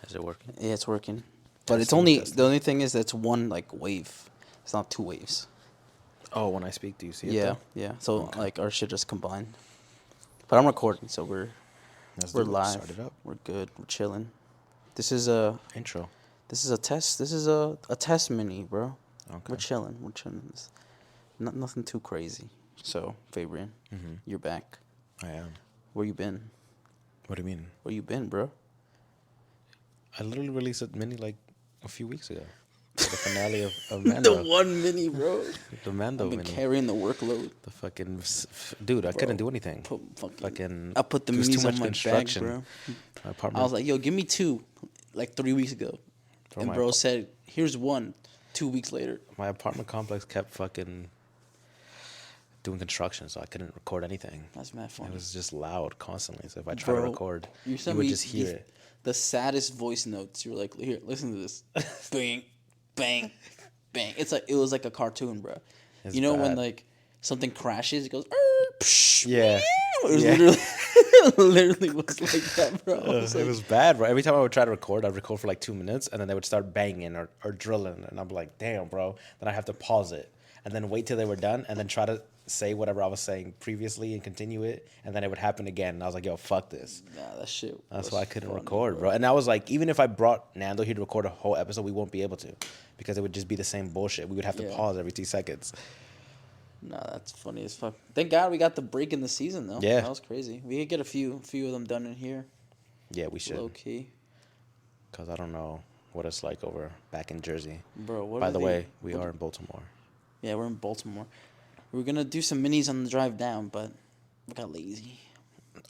Is it working? Yeah, it's working. But it's only the only thing is it's one like wave. It's not two waves. Oh, when I speak, do you see it? Yeah, Though? yeah. So Okay. like our shit just combined. But I'm recording, so Let's we're do it. live. Start it up. We're good. We're chilling. This is a Intro. test. This is a test mini, bro. Okay. We're chilling. We're chilling. It's nothing too crazy. So Fabian, you're back. I am. Where you been? What do you mean? Where you been, bro? I literally released a mini like a few weeks ago. The finale of Mando. The one mini, bro. The Mando I've been mini. carrying the workload. The fucking dude, I couldn't do anything. I put the there was too minis much on my construction. bag, bro. My apartment. I was like, yo, give me two, like 3 weeks ago. And bro said, here's one, 2 weeks later. My apartment complex kept fucking doing construction, so I couldn't record anything. That's mad funny. It was just loud constantly. So if I try to record, you would just hear it. The saddest voice notes. You were like, here, listen to this. Bang, bang, bang. It was like a cartoon, bro. It's you know bad. when like something crashes, it goes. Psh, Yeah. It was literally was like that, bro. It was bad, bro. Every time I would try to record, I'd record for like 2 minutes, and then they would start banging or drilling, and I'm like, damn, bro. Then I'd have to pause it, and then wait till they were done, and then try to say whatever I was saying previously and continue it, and then it would happen again, and I was like, yo, fuck this. Nah, that shit. That's why I couldn't record, bro. And I was like, even if I brought Nando here to record a whole episode, we won't be able to, because it would just be the same bullshit. We would have to pause every 2 seconds. Nah, that's funny as fuck. Thank God we got the break in the season, though. Yeah. That was crazy. We could get a few of them done in here. Yeah, we should. Low key. Because I don't know what it's like over back in Jersey. Bro, what By the way, we are in Baltimore. Yeah, we're in Baltimore. We were going to do some minis on the drive down, but we got lazy.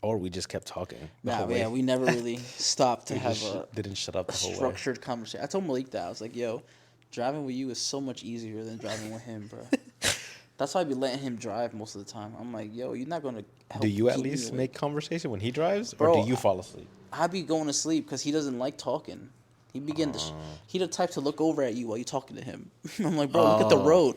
Or we just kept talking. Nah, yeah, we never really stopped to have didn't shut up the whole way. Structured conversation. I told Malik that. I was like, yo, driving with you is so much easier than driving with him, bro. That's why I be letting him drive most of the time. I'm like, yo, you're not going to help. Do you at least make conversation when he drives? Bro, or do you fall asleep? I be going to sleep because he doesn't like talking. He he the type to look over at you while you talking to him. I'm like, bro, look at the road.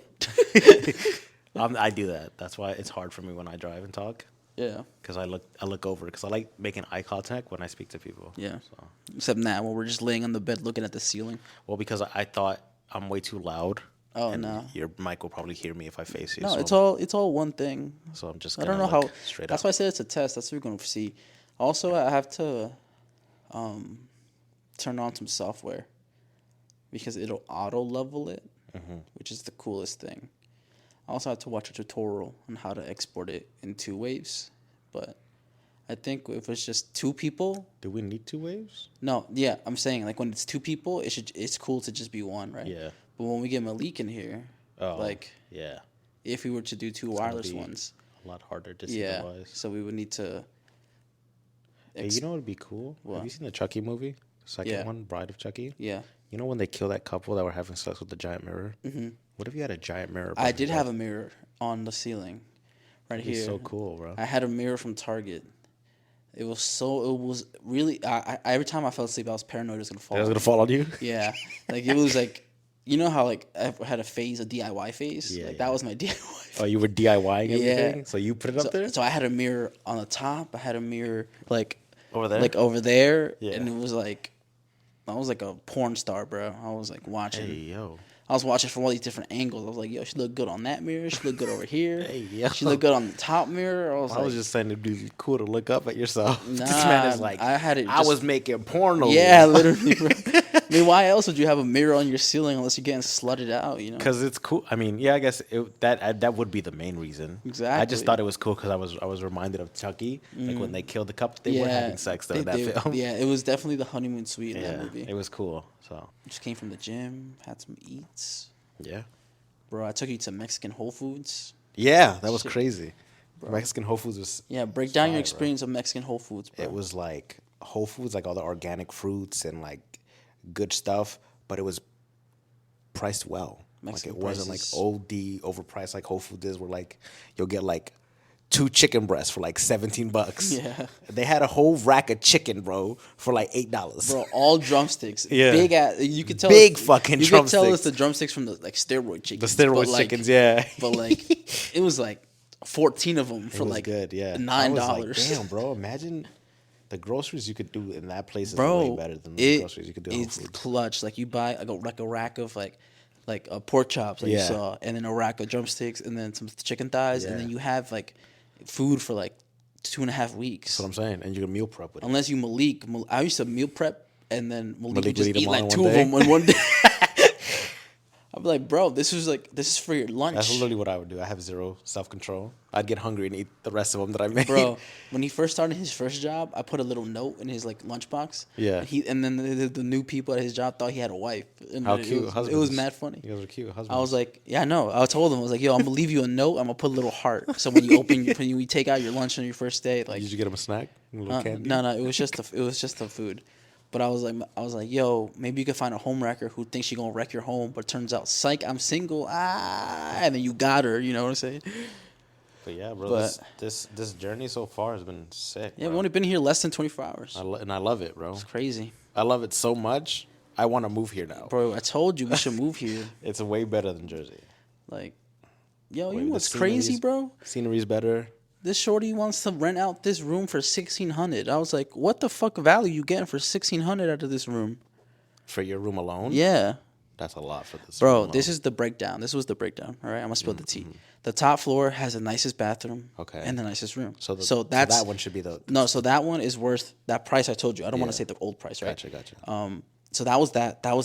I do that. That's why it's hard for me when I drive and talk. Yeah. Because I look over. Because I like making eye contact when I speak to people. Yeah. So. Except now, when we're just laying on the bed looking at the ceiling. Well, because I thought I'm way too loud. Oh, and no. Your mic will probably hear me if I face you. No, so it's all one thing. So I'm just I don't know how. Straight that's up. why I said it's a test. That's what we're going to see. Also, I have to turn on some software because it'll auto level it, which is the coolest thing. I also have to watch a tutorial on how to export it in 2 waves, but I think if it's just 2 people. Do we need 2 waves? No, yeah, I'm saying like when it's 2 people, it's cool to just be one, right? Yeah. But when we get Malik in here, yeah, if we were to do 2 wireless ones, a lot harder to see the wise. So we would need to. Hey, you know what would be cool? What? Have you seen the Chucky movie? The second one, Bride of Chucky? Yeah. You know when they kill that couple that were having sex with the giant mirror? Mm-hmm. What if you had a giant mirror? I did have a mirror on the ceiling, right here. So cool, bro. I had a mirror from Target. It was really. I every time I fell asleep, I was paranoid it was gonna fall. It was gonna fall on you. Yeah, like it was like. You know how like I had a DIY phase? Yeah, That was my DIY phase. Oh, you were DIYing everything? So you put it up there? So I had a mirror on the top. I had a mirror like over there? Like over there. Yeah. And it was like I was like a porn star, bro. I was like watching. Hey, yo. I was watching from all these different angles. I was like, yo, she looked good on that mirror. She looked good over here. Hey, yo. She looked good on the top mirror. I was just saying it'd be cool to look up at yourself. Nah, this man is like, I was making porno. Yeah, literally, bro. I mean, why else would you have a mirror on your ceiling unless you're getting slutted out, you know? Because it's cool. I mean, yeah, I guess that would be the main reason. Exactly. I just thought it was cool because I was reminded of Chucky. Like when they killed the couple, they were having sex though in that film. Yeah, it was definitely the honeymoon suite in that movie. It was cool. So just came from the gym, had some eats. Yeah. Bro, I took you to Mexican Whole Foods. Yeah, that was crazy. Bro. Mexican Whole Foods was break down your experience of Mexican Whole Foods, bro. It was like Whole Foods, like all the organic fruits and like good stuff, but it was priced well. Mexican like it wasn't like OD overpriced like Whole Foods is, where like you'll get like 2 chicken breasts for like $17. Yeah. They had a whole rack of chicken, bro, for like $8. Bro, all drumsticks. Yeah. Big ass. You could tell. Big fucking drumsticks. You could tell it's the drumsticks from the like steroid chickens. The steroid chickens, yeah. But like, it was like 14 of them for like good, yeah. $9. I was like, damn, bro, imagine The groceries you could do in that place is way Bro, better than the groceries you could do at Whole it's Foods. clutch. Like you buy like a rack of like pork chops like you Yeah. saw, and then a rack of drumsticks, and then some chicken thighs, and Yeah. then you have like food for like 2.5 weeks. That's what I'm saying. And you can meal prep with it. Unless you Malik, I used to meal prep, and then Malik would Malik just would eat eat them all like in 2 one of day? them in one day. I'm like, bro, this is for your lunch. That's literally what I would do. I have zero self-control. I'd get hungry and eat the rest of them that I made. Bro, when he first started his first job, I put a little note in his like lunchbox. Yeah. And then the new people at his job thought he had a wife. And How it cute. was, husbands. it was mad funny. You guys are cute. Husbands. I was like, yeah, I know. I told him, I was like, yo, I'm gonna leave you a note. I'm gonna put a little heart. So when you when you take out your lunch on your first day, like, did you get him a snack? A little candy? no, it was just the food. But I was like, yo, maybe you could find a home wrecker who thinks she gonna wreck your home, but turns out, psych, I'm single. And then you got her. You know what I'm saying? But yeah, bro, But- this journey so far has been sick. Yeah, bro. we've only been here less than 24 hours. And I love it, bro. It's crazy, I love it so much. I want to move here now. bro. I told you we should move here. It's way better than Jersey. Like, yo, Wait, you know the what's crazy, scenery's- bro? Scenery's better. This shorty wants to rent out this room for $1,600. I was like, what the fuck value you getting for $1,600 out of this room? For your room alone? Yeah. That's a lot for this. Bro, room alone. this is the breakdown. This was the breakdown. All right, I'm gonna spill the tea. The top floor has the nicest bathroom, Okay. and the nicest room. So that's that one should be the. no. So that one is worth that price I told you. I don't want to Yeah. say the old price, right? Gotcha. So that was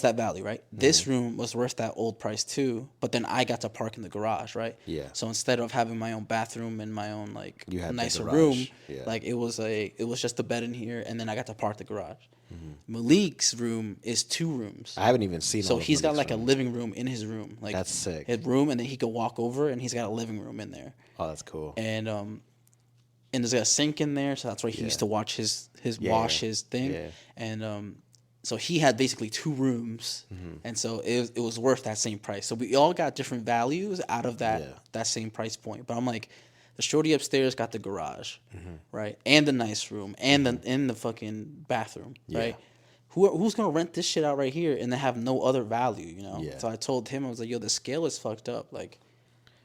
that value, right? This room was worth that old price too, but then I got to park in the garage, right? Yeah. So instead of having my own bathroom and my own like You had the nicer garage, room, yeah. like it was just a bed in here, and then I got to park the garage. Mm-hmm. Malik's room is 2 rooms. I haven't even seen. So all of he's got Malik's like a room. living room in his room, like That's sick. his room, and then he can walk over, and he's got a living room in there, Oh, that's cool. and there's a sink in there, so that's where he used to watch his wash his thing, Yeah. and so he had basically 2 rooms, Mm-hmm. and so it was worth that same price. So we all got different values out of that Yeah. that same price point. But I'm like, the shorty upstairs got the garage, Mm-hmm. right, and the nice room, and the fucking bathroom, right. Who's gonna rent this shit out right here and then have no other value, you know? Yeah. So I told him, I was like, yo, the scale is fucked up. Like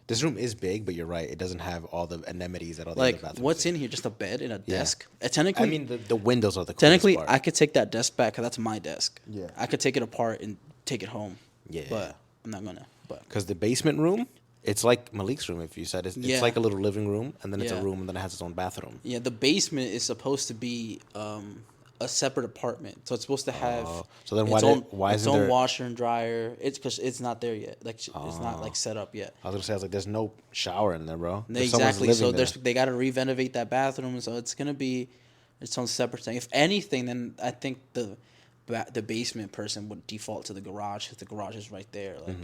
This room is big, but you're right. It doesn't have all the amenities that all the like other bathrooms. what's do. in here? Just a bed and a desk. Technically, I mean, the windows are the coolest technically, part. I could take that desk back because that's my desk. Yeah. I could take it apart and take it home. Yeah. But I'm not gonna. But Because the basement room, it's like Malik's room. If you said it's Yeah. like a little living room, and then it's Yeah. a room, and then it has its own bathroom. yeah, the basement is supposed to be a separate apartment, so it's supposed to have So then its why its isn't own there? washer and dryer. It's because it's not there yet. Like it's not like set up yet. I was gonna say, I was like, there's no shower in there, bro. If someone's Exactly. So living there- they got to renovate that bathroom, so it's gonna be its own separate thing. If anything, then I think the basement person would default to the garage because the garage is right there. Like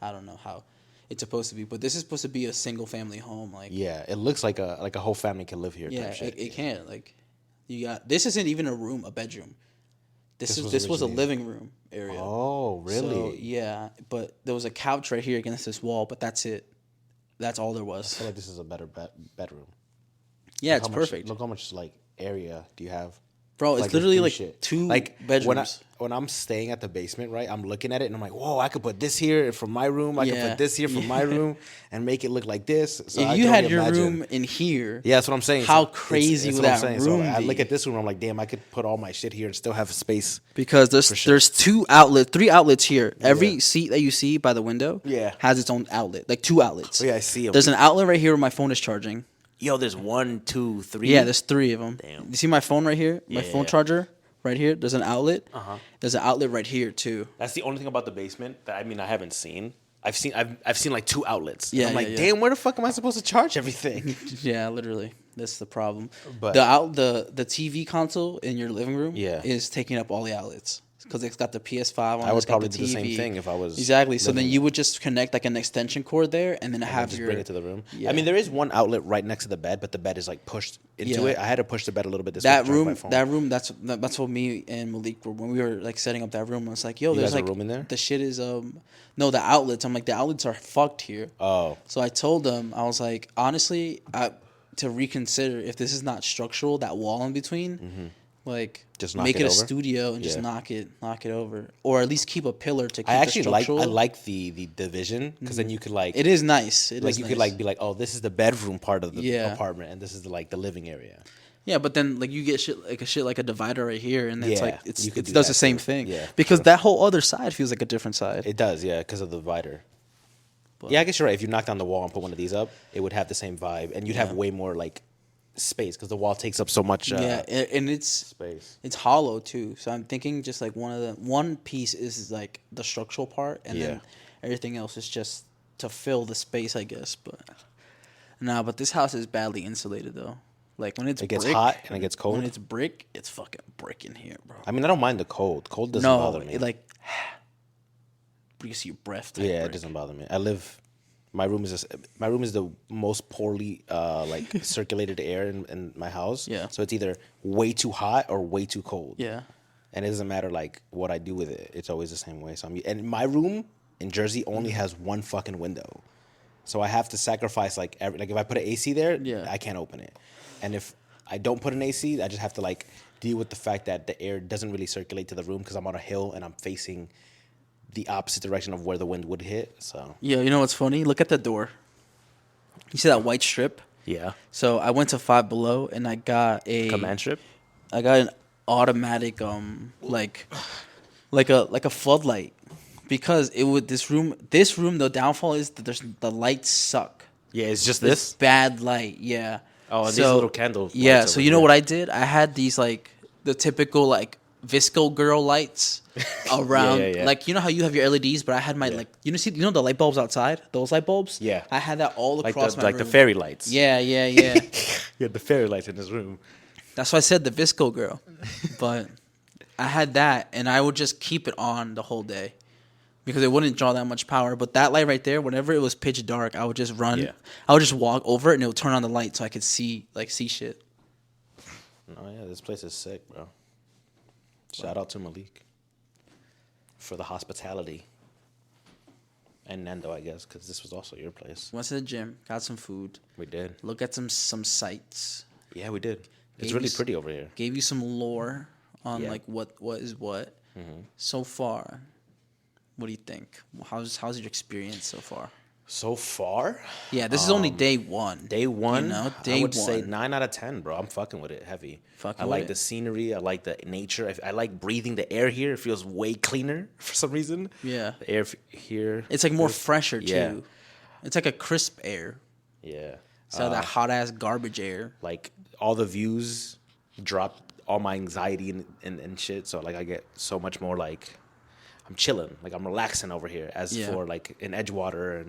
I don't know how it's supposed to be, but this is supposed to be a single family home. Like Yeah, it looks like a whole family can live here. yeah, type shit. it can. Like you got this isn't even a room, a bedroom. This was a originally- living room area. Oh, really? So, yeah, but there was a couch right here against this wall, but that's it. That's all there I was. feel like this is a better bedroom. Yeah, Look it's how much- perfect. Look how much like area do you have? Bro, it's Like, literally do like shit. 2 like bedrooms. when I'm staying at the basement, right? I'm looking at it and I'm like, whoa, I could put this here from my room. I could Yeah. put this here from my room and make it look like this. So If I you can had only your imagine. room in here, Yeah, that's what I'm saying. How So crazy it's would what I'm that saying. room So I look be? at this room, I'm like, damn, I could put all my shit here and still have space. because there's 3 outlets here. Every Yeah. seat that you see by the window Yeah. has its own outlet, like 2 outlets. Oh, yeah, I see 'em. There's an outlet right here where my phone is charging. Yo, there's 1, 2, 3. Yeah, there's 3 of them. Damn. You see my phone right here? My phone Yeah. charger right here. There's an outlet. Uh-huh. There's an outlet right here too. That's the only thing about the basement that I haven't seen. I've seen like 2 outlets. Yeah, I'm like, yeah. damn, where the fuck am I supposed to charge everything? Yeah, literally. That's the problem. But- the TV console in your living room Yeah. is taking up all the outlets because it's got the PS5 on. I would it's got probably the do the same TV. thing if I was exactly. So then living you would just connect like an extension cord there, and then have just your bring it to the room. Yeah. I mean, there is one outlet right next to the bed, but the bed is like pushed into Yeah. it. I had to push the bed a little bit this way that to charge my room. phone. That room. That's what me and Malik were when we were like setting up that room. I was like, yo, You there's guys have like a room in there? the shit is no, the outlets. I'm like, the outlets are fucked here. Oh, So I told them, I was like, honestly, to reconsider if this is not structural, that wall in between, like Just knock make it it a over? studio and just Yeah. knock it over, or at least keep a pillar to keep I actually it structural. I like the division because then you could like It is nice. It like is you nice. could like be like, oh, this is the bedroom part of the Yeah. apartment, and this is the living area. Yeah, but then like you get shit like a divider right here, and it's Yeah, like it you could do does the that same too. thing. Yeah, because true. that whole other side feels like a different side. It does, yeah, because of the divider. But Yeah, I guess you're right. If you knock down the wall and put one of these up, it would have the same vibe, and you'd have Yeah. way more like space because the wall takes up so much yeah, and space. it's hollow too. So I'm thinking just like one piece is like the structural part, and Yeah. then everything else is just to fill the space, I guess. But nah, but this house is badly insulated though. Like when it's It gets brick, hot and it gets When cold. it's brick, it's fucking brick in here, bro. I mean, I don't mind the cold. Cold doesn't No, bother me. it like breathes your breath. Type Yeah, brick. it doesn't bother me. I live. My room is my room is the most poorly like circulated air in my house. Yeah. So it's either way too hot or way too cold. Yeah. And it doesn't matter like what I do with it. It's always the same way. So and my room in Jersey only has one fucking window. So I have to sacrifice like if I put an AC there, Yeah. I can't open it. And if I don't put an AC, I just have to like deal with the fact that the air doesn't really circulate to the room because I'm on a hill and I'm facing the opposite direction of where the wind would hit. So Yeah, you know what's funny? Look at the door. You see that white strip? yeah, So I went to Five Below and I got command strip. I got an automatic like a floodlight because it would this room the downfall is that the lights suck. Yeah, it's just This this. bad light, yeah. Oh, and these little candle Yeah, lights so over you know here. what I did? I had these like the typical like Visco girl lights around yeah. like you know how you have your LEDs, but I had my Yeah. like you know the light bulbs outside? Those light bulbs? Yeah. I had that all Like across the my like the room. fairy lights. Yeah. You had the fairy lights in his room. That's why I said the Visco girl. But I had that and I would just keep it on the whole day. Because it wouldn't draw that much power. But that light right there, whenever it was pitch dark, I would just run. Yeah. I would just walk over it and it would turn on the light so I could see shit. Oh yeah, this place is sick, bro. Shout out to Malik for the hospitality. And Nando, I guess, because this was also your place. Went to the gym, got some food, We did. look at some sights, Yeah, we did. It's Gave really you pretty over here. gave you some lore on Yeah. like what is what. So far, what do you think? How's your experience so far? So far, Yeah, this is only day one. day one, You know, I day would say one. 9 out of 10, bro. I'm fucking with it heavy. Fucking I with like it. the scenery. I like the nature. I like breathing the air here. It feels way cleaner for some reason. Yeah. The air here. It's like more fresher too. Yeah. It's like a crisp air. Yeah. So that hot ass garbage air. Like all the views drop all my anxiety and shit. So like I get so much more like I'm chilling. Like I'm relaxing over here as Yeah. for like in Edgewater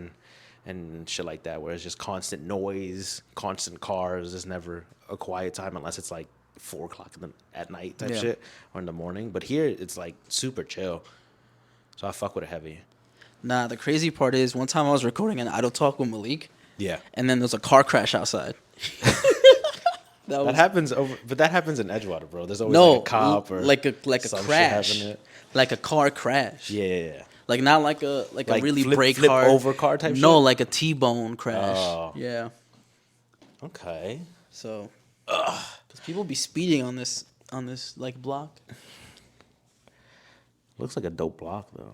and shit like that, where it's just constant noise, constant cars. There's never a quiet time unless it's like 4:00 at night type Yeah. shit or in the morning. But here it's like super chill. So I fuck with it heavy. Nah, the crazy part is one time I was recording an Idle Talk with Malik, Yeah. and then there's a car crash outside. That happens but that happens in Edgewater, bro. There's always no, like a cop or like a some shit crash, having it. like a car crash. Yeah. Like not like a Like really flip brake flip car over car type No, shit? like a T-bone crash. Oh. Yeah. Okay. So, because people be speeding on this like block. Looks like a dope block though.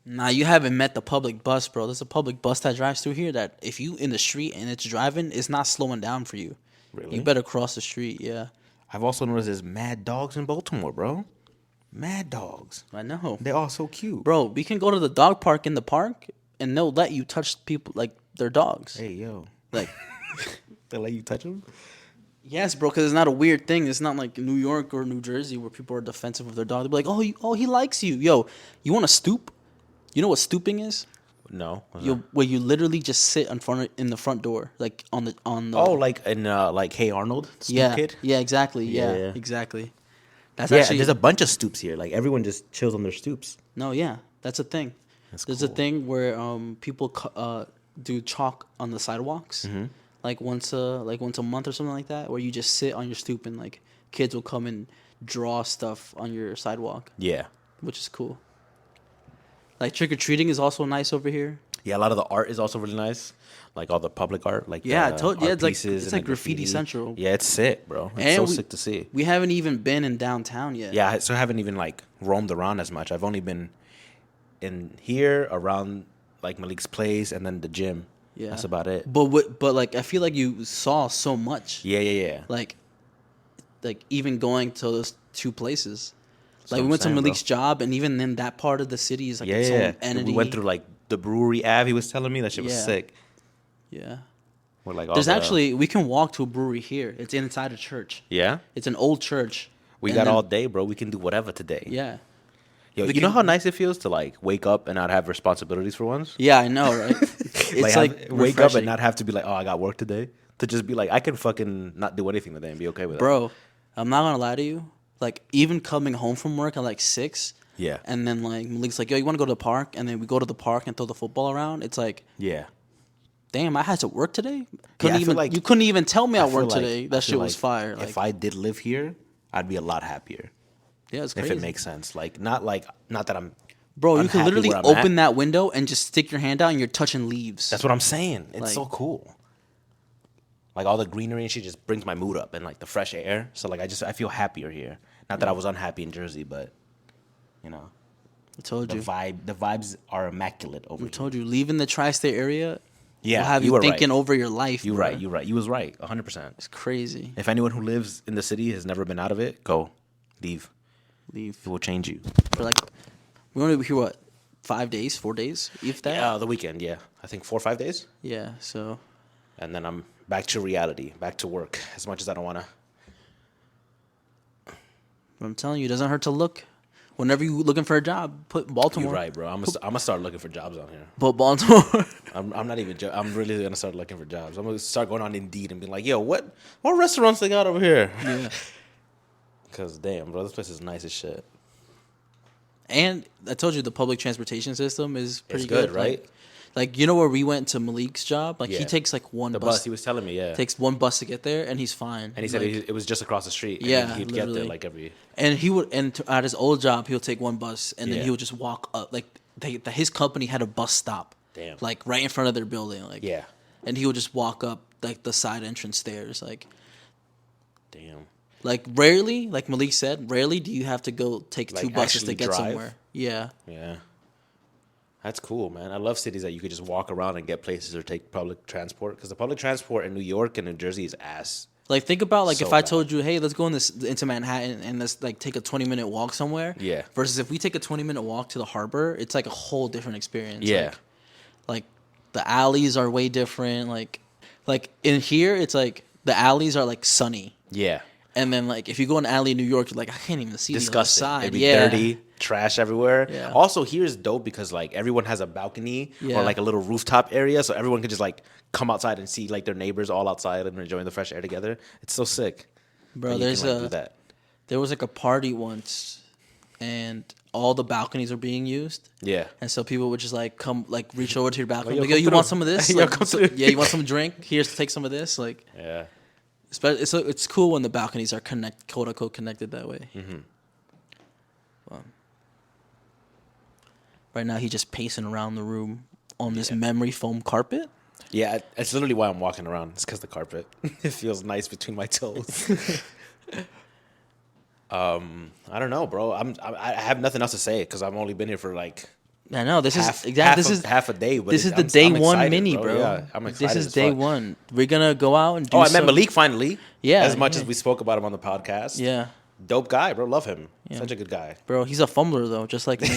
Nah, you haven't met the public bus, bro. There's a public bus that drives through here that if you in the street and it's driving, it's not slowing down for you. Really? You better cross the street, yeah. I've also noticed there's mad dogs in Baltimore, bro. Mad dogs. I know. They're all so cute. Bro, we can go to the dog park in the park and they'll let you touch people like their dogs. Hey, yo. Like They let you touch them? yes, bro, because it's not a weird thing. It's not like New York or New Jersey where people are defensive of their dog. They'll be like, he likes you. Yo, you want to stoop? You know what stooping is? No. Where you literally just sit in the front door, like on the. Oh, like in like Hey Arnold, Stoop yeah, Kid? yeah, exactly, yeah, Yeah. exactly. That's Yeah, actually there's a bunch of stoops here. Like everyone just chills on their stoops. no, yeah, that's a thing. That's There's a cool. thing where people do chalk on the sidewalks, Mm-hmm. like once a month or something like that, where you just sit on your stoop and like kids will come and draw stuff on your sidewalk, Yeah. which is cool. Like trick or treating is also nice over here. Yeah, a lot of the art is also really nice. Like all the public art. Like Yeah, the yeah, art it's like- pieces it's and like the graffiti central. Yeah, it's sick, bro. It's And so we- sick to see. We haven't even been in downtown yet. Yeah, so I haven't even like roamed around as much. I've only been in here around like Malik's place and then the gym. Yeah. That's about it. But like I feel like you saw so much. Yeah. Like like even going to those two places. That's Like what we I'm went to saying, bro. Malik's job, and even then that part of the city is like its Yeah. own entity. We went through like the brewery Ave. He was telling me that shit was Yeah. sick. Yeah. We're like all There's the, actually we can walk to a brewery here. It's inside a church. yeah. It's an old church. We And got then- all day, bro. We can do whatever today. Yeah. Yo, We you know can- how nice it feels to like wake up and not have responsibilities for once? Yeah, I know, right? It's like wake up refreshing. and not have to be like, oh, I got work today. To just be like, I can fucking not do anything today and be okay with that. Bro, I'm not gonna lie to you. Like even coming home from work at like 6, Yeah. and then like Malik's like, yo, you want to go to the park? And then we go to the park and throw the football around. It's like, Yeah. damn, I had to work today. I feel like- You couldn't even tell me I feel worked like- today. I That feel shit was like fire. Like, if I did live here, I'd be a lot happier. yeah, it's crazy. If it makes sense. Like not that I'm Bro, you can unhappy literally where I'm open at. that window and just stick your hand out and you're touching leaves. That's what I'm saying. It's Like- so cool. Like all the greenery and shit just brings my mood up and like the fresh air. So like I feel happier here. Not that I was unhappy in Jersey, but you know, I told the you. vibes are immaculate over I here. told you. Leaving the tri-state area Yeah, will have you you were thinking right. over your life. You bro. right. You right. You was right. 100%. It's crazy. If anyone who lives in the city has never been out of it, go, leave. Leave. It will change you. For like, we only here what, 5 days, 4 days, if that. Yeah, the weekend. Yeah, I think 4 or 5 days, Yeah. So and then I'm back to reality, back to work. As much as I don't wanna. I'm telling you, it doesn't hurt to look. Whenever you looking for a job, put Baltimore. You're right, bro. I'm gonna start looking for jobs on here. Put Baltimore. I'm not even. I'm really gonna start looking for jobs. I'm gonna start going on Indeed and be like, yo, what restaurants they got over here? Yeah. Cause damn, bro, this place is nice as shit. And I told you the public transportation system is pretty It's good, right? Like you know where we went to Malik's job? Like Yeah. he takes like one The bus. bus, he was telling me, yeah. Takes one bus to get there, and he's fine. And he said Like, it was just across the street. And Yeah, he'd get there literally. like every. and he would, and at his old job, he'll take one bus, and then Yeah. he would just walk up. Like his company had a bus stop, Damn. like right in front of their building. Like Yeah. and he would just walk up like the side entrance stairs. Damn. Like rarely, like Malik said, rarely do you have to go take Like, two buses actually to get drive? somewhere. Yeah. Yeah. That's cool, man. I love cities that you could just walk around and get places or take public transport. Because the public transport in New York and New Jersey is ass. Like think about like So if I bad. told you, hey, let's go into Manhattan and let's like take a 20-minute walk somewhere. Yeah. Versus if we take a 20-minute walk to the harbor, it's like a whole different experience. Yeah. Like the alleys are way different. Like in here, it's like the alleys are like sunny. Yeah. And then like if you go in an alley in New York, you're like, I can't even see the other Disgusting. side. It'd be Yeah. dirty, trash everywhere. Yeah. Also, here's dope because like everyone has a balcony Yeah. or like a little rooftop area, so everyone can just like come outside and see like their neighbors all outside and enjoying the fresh air together. It's so sick. Bro, that you can, like, do that. there was like a party once, and all the balconies were being used. Yeah. And so people would just like come, like reach over to your balcony, yo, like, yo, come you want through. some of this? Yo, Like, come so- through. yeah, you want some drink? Here's take some of this. Like, Yeah. it's cool when the balconies are quote unquote connected that way. Mm-hmm. Right now, he's just pacing around the room on this Yeah. memory foam carpet. Yeah, it's literally why I'm walking around. It's because the carpet. It feels nice between my toes. I don't know, bro. I have nothing else to say because I've only been here for like I know this half, is exactly this half is a, half a day. But this is the I'm day one excited, mini, bro. Yeah, I'm excited. This is as day fuck. one. We're gonna go out and do. Oh, I met some- Malik finally. Yeah, as much yeah. as we spoke about him on the podcast. Yeah, Dope guy, bro. Love him. Yeah. Such a good guy. bro. He's a fumbler though, just like me.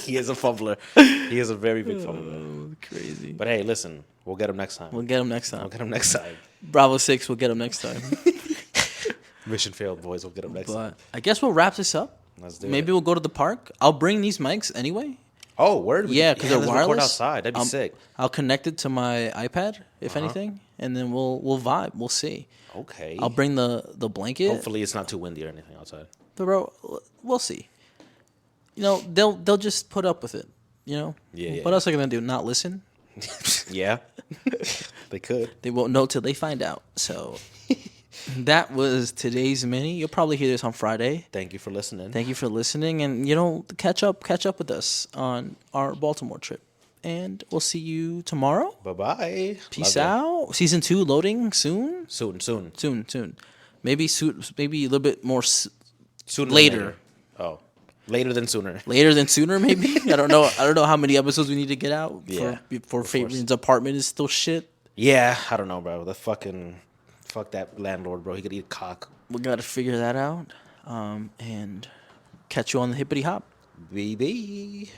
He is a fumbler. He is a very big fumbler. Crazy. But hey, listen, we'll get him next time. We'll get him next time. We'll get him next time. Bravo 6. We'll get him next time. Mission failed, boys. We'll get him next time. But I guess we'll wrap this up. Let's do Maybe it. we'll go to the park. I'll bring these mics anyway. Oh, word. Yeah, because they're let's record wireless. outside. That'd be sick. I'll connect it to my iPad, if Uh-huh. anything, and then we'll vibe. We'll see. Okay. I'll bring the blanket. Hopefully, it's not too windy or anything outside. But bro, we'll see. You know, they'll just put up with it. You know. Yeah. What else are they gonna do? Not listen? Yeah. They could. They won't know till they find out. So that was today's mini. You'll probably hear this on Friday. Thank you for listening. Thank you for listening, and catch up with us on our Baltimore trip. And we'll see you tomorrow. Bye-bye. Peace Love ya. out. Season 2 loading soon. Soon. Maybe a little bit more Sooner than later. Oh, later than sooner. Later than sooner. Maybe I don't know. I don't know how many episodes we need to get out. Yeah, For Fabian's apartment is still shit. Yeah, I don't know, bro. Fuck that landlord, bro. He could eat cock. we got to figure that out. And catch you on the hippity hop. BB.